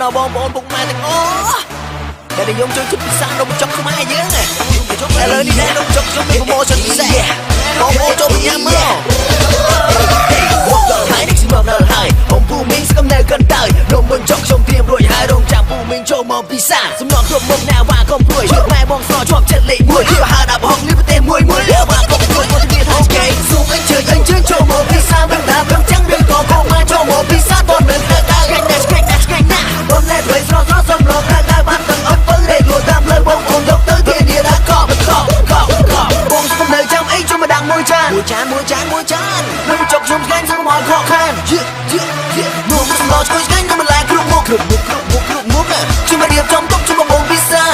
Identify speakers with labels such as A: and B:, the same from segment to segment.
A: ដល់បងប្អូនពុកម៉ែទាំងអស់ដែលនិយមចូលចិត្តពិសានំចុកខ្មែរយើងឥឡូវនេះនំចុកខ្ញុំមានប្រម៉ូសិនពិសេសបងប្អូនចូលញ៉ាំមកហើយនេះខ្ញុំមកដល់ហើយបងពូមីងស្គមនៅកណ្តើយនំចុកខ្ញុំត្រៀមរួចហើយរងចាំពូមីងចូលមកពិសាសំណងគ្រប់មុខណាវ៉ាកុំព្រួយម៉ែបងស្រជាប់ចិត្តលេខ1ហៅដល់បងនេះប្រទេសមួយវ៉ាកុំព្រួយមកទៀតអូខេសូមអញ្ជើញចូលមកពិសាមិនថាព្រមចាំងឬក៏កុំមកចូលមកពិសាតននៅទៅដល់គេណាស់គេណាស់គេណាស់បងលែងស្រសំឡងដល់បានទាំងអត់ពឹងលេខលួតាមលើបងអូនយកទៅធានាថាកប់បងស្គមនៅចាំអីជួយមកដាក់មួយចាននំចុកខ្ញុំស្គាញ់សូមឲ្យខកខាននំសម្លឆ្កួយស្គាញ់នំបន្លែគ្រប់មុខជួយមករៀបចំទុកជួយមកបងពិសា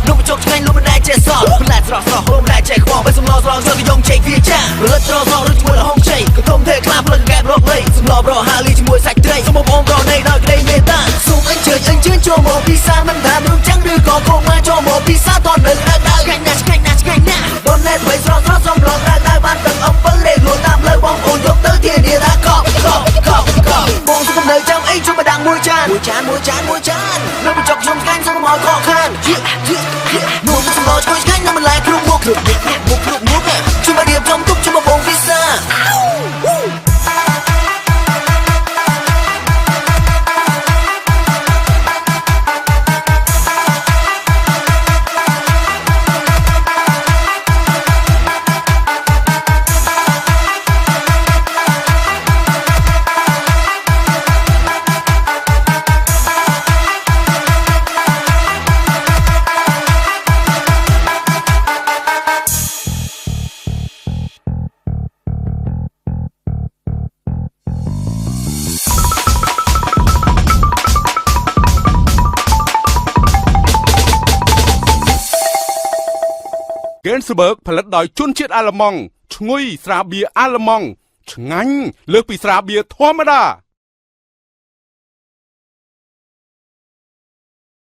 A: នំចុកឆ្ងាញ់លុបមិនដែរចេះសល់បន្លែស្រស់ហូបមិនដែរចេះខ្វល់បើសំឡស្រស់យកទៅយំជែកវាចាផលិតស្រស់ឬជាមួយលហុងជ័យក៏ទុំទេខ្លាផ្លឹកកែបរកដីសំឡប្រហាលីជាមួយសាច់ត្រីសូមបងប្អូនរកដីដល់ក្តីមេត្តាសូមអញ្ជើញចូលមកពិសាមិនថាមនុស្សចាំងឬក៏កុំមកចូលមកពិសាតនៅដល់ឆ្ងាញ់ណាស់បងណែថ្មីស្រស់សំឡដល់បានទាំងអំពើលេខលួតាមលើបងប្អូនយកទៅធានាថាកប់បងស្គមនៅចាំអីជួយមកដាក់មួយចាននំចុកខ្ញុំស្គាញ់សូមឲ្យខកខាននំសម្លឆ្កួយស្គាញ់នំបន្លែគ្រប់មុខជួយមករៀបចំទុកជួយមកបងពិសា
B: ហ្គេនស្បឺកផលិតដោយជនជាតិអាល្លឺម៉ង់ឈ្ងុយស្រាបៀរអាល្លឺម៉ង់ឆ្ងាញ់លើសពីស្រាបៀរធម្មតា